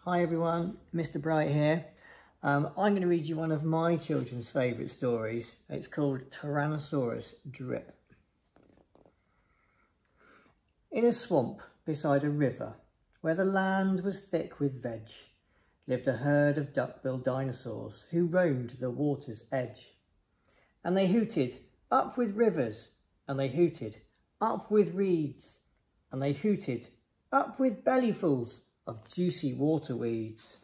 Hi everyone, Mr. Bright here. I'm going to read you one of my children's favourite stories. It's called Tyrannosaurus Drip. In a swamp beside a river, where the land was thick with veg, lived a herd of duck-billed dinosaurs who roamed the water's edge. And they hooted up with rivers, and they hooted up with reeds, and they hooted up with bellyfuls of juicy water weeds.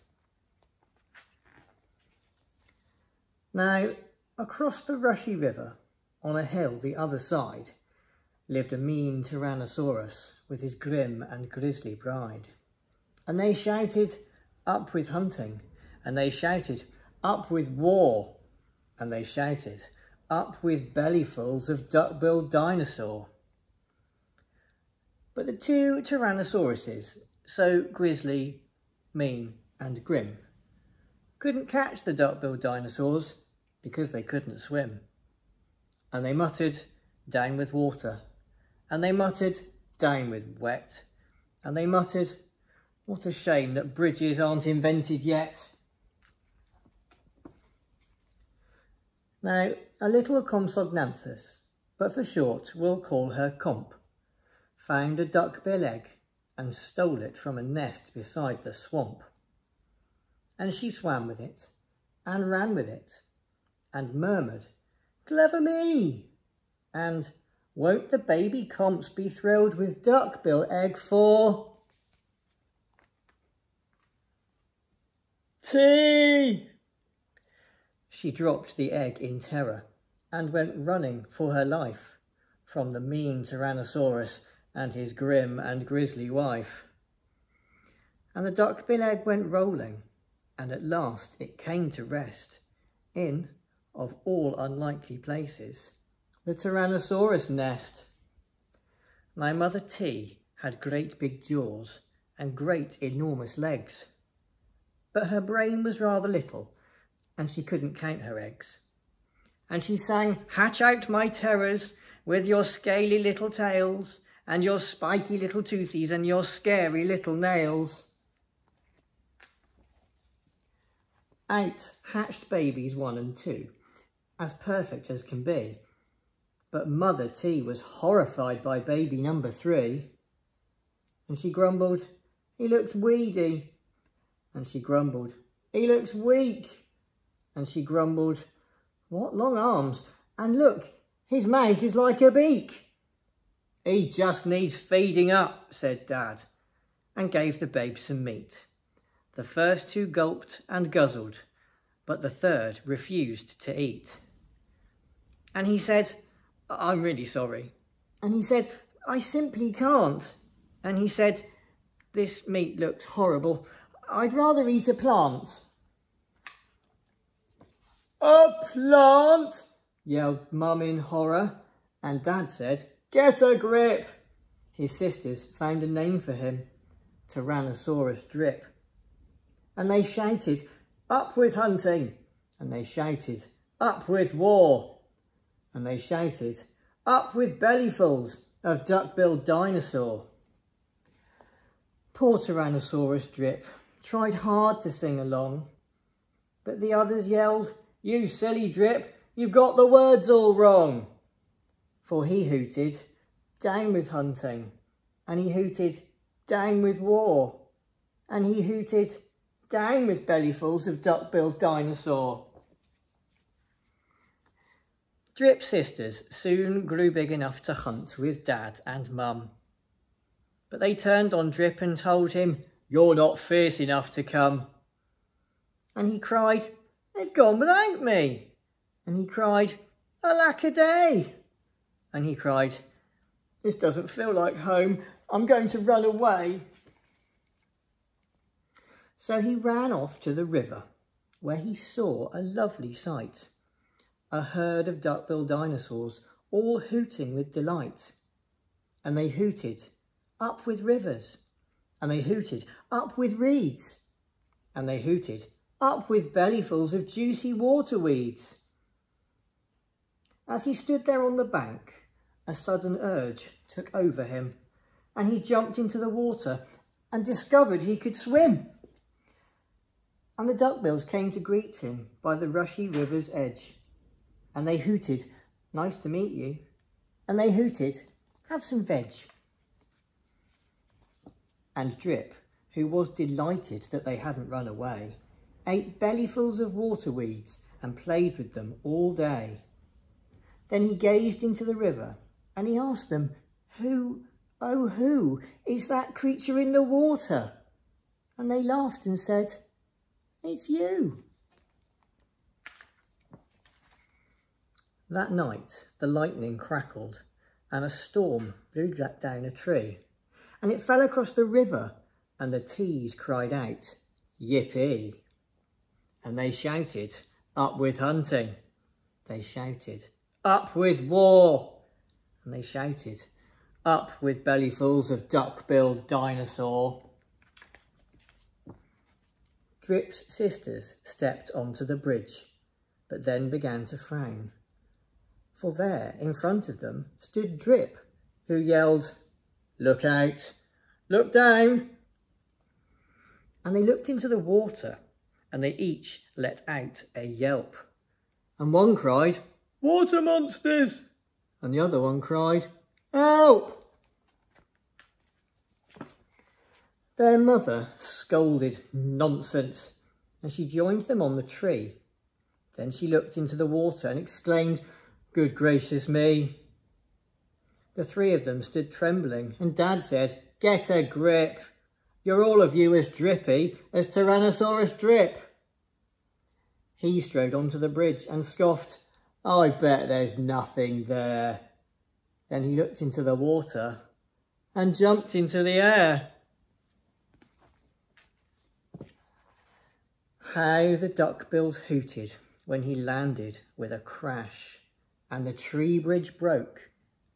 Now, across the rushy river, on a hill the other side, lived a mean Tyrannosaurus with his grim and grisly bride. And they shouted, up with hunting, and they shouted, up with war, and they shouted, up with bellyfuls of duck-billed dinosaur. But the two Tyrannosauruses, so grisly, mean and grim, couldn't catch the duck-billed dinosaurs because they couldn't swim. And they muttered, down with water, and they muttered, down with wet, and they muttered, what a shame that bridges aren't invented yet. Now, a little Compsognanthus, but for short we'll call her Comp, found a duck-bill egg and stole it from a nest beside the swamp. And she swam with it, and ran with it, and murmured, clever me! And won't the baby Comps be thrilled with duck-bill egg for tea? She dropped the egg in terror, and went running for her life from the mean Tyrannosaurus and his grim and grisly wife. And the duck-bill egg went rolling, and at last it came to rest in, of all unlikely places, the Tyrannosaurus nest. My Mother T had great big jaws and great enormous legs, but her brain was rather little, and she couldn't count her eggs. And she sang, hatch out my terrors with your scaly little tails, and your spiky little toothies and your scary little nails. Out hatched babies 1 and 2, as perfect as can be. But Mother T was horrified by baby number 3. And she grumbled, he looks weedy. And she grumbled, he looks weak. And she grumbled, what long arms, and look, his mouth is like a beak. He just needs feeding up, said Dad, and gave the babe some meat. The first 2 gulped and guzzled, but the third refused to eat. And he said, I'm really sorry. And he said, I simply can't. And he said, this meat looks horrible. I'd rather eat a plant. A plant? Yelled Mum in horror. And Dad said, get a grip. His sisters found a name for him, Tyrannosaurus Drip. And they shouted, up with hunting. And they shouted, up with war. And they shouted, up with bellyfuls of duck-billed dinosaur. Poor Tyrannosaurus Drip tried hard to sing along, but the others yelled, you silly Drip, you've got the words all wrong. For he hooted, down with hunting, and he hooted, down with war, and he hooted, down with bellyfuls of duck-billed dinosaur. Drip sisters soon grew big enough to hunt with Dad and Mum. But they turned on Drip and told him, you're not fierce enough to come. And he cried, they've gone without me. And he cried, alack-a-day. And he cried, this doesn't feel like home, I'm going to run away. So he ran off to the river, where he saw a lovely sight. A herd of duck-billed dinosaurs, all hooting with delight. And they hooted, up with rivers. And they hooted, up with reeds. And they hooted, up with bellyfuls of juicy water weeds. As he stood there on the bank, a sudden urge took over him, and he jumped into the water and discovered he could swim. and the duckbills came to greet him by the rushy river's edge. And they hooted, "Nice to meet you." And they hooted, "Have some veg." And Drip, who was delighted that they hadn't run away, ate bellyfuls of water weeds and played with them all day. Then he gazed into the river and he asked them, "Who, oh who, is that creature in the water?" And they laughed and said, "It's you." That night the lightning crackled and a storm blew down a tree, and it fell across the river, and the tees cried out, "Yippee!" And they shouted, "Up with hunting!" They shouted, "Up with war!" And they shouted, "Up with bellyfuls of duck-billed dinosaur!" Drip's sisters stepped onto the bridge, but then began to frown. For there, in front of them, stood Drip, who yelled, "Look out! Look down!" And they looked into the water, and they each let out a yelp. And one cried, "Water monsters!" And the other one cried, "Help!" Their mother scolded nonsense, and she joined them on the tree. Then she looked into the water and exclaimed, "Good gracious me!" The three of them stood trembling, and Dad said, "Get a grip! You're all of you as drippy as Tyrannosaurus Drip." He strode onto the bridge and scoffed, "I bet there's nothing there." Then he looked into the water and jumped into the air. How the duckbills hooted when he landed with a crash, and the tree bridge broke,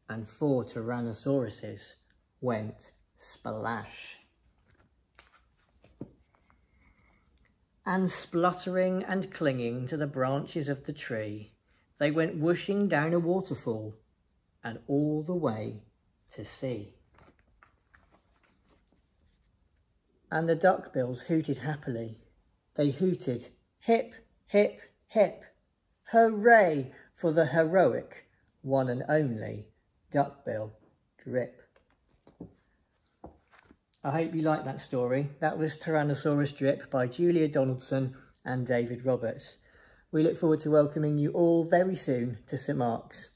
and 4 Tyrannosauruses went splash. And spluttering and clinging to the branches of the tree, they went whooshing down a waterfall and all the way to sea. And the duckbills hooted happily. They hooted, "Hip, hip, hip, hooray for the heroic one and only Duckbill Drip." I hope you liked that story. That was Tyrannosaurus Drip by Julia Donaldson and David Roberts. We look forward to welcoming you all very soon to St Mark's.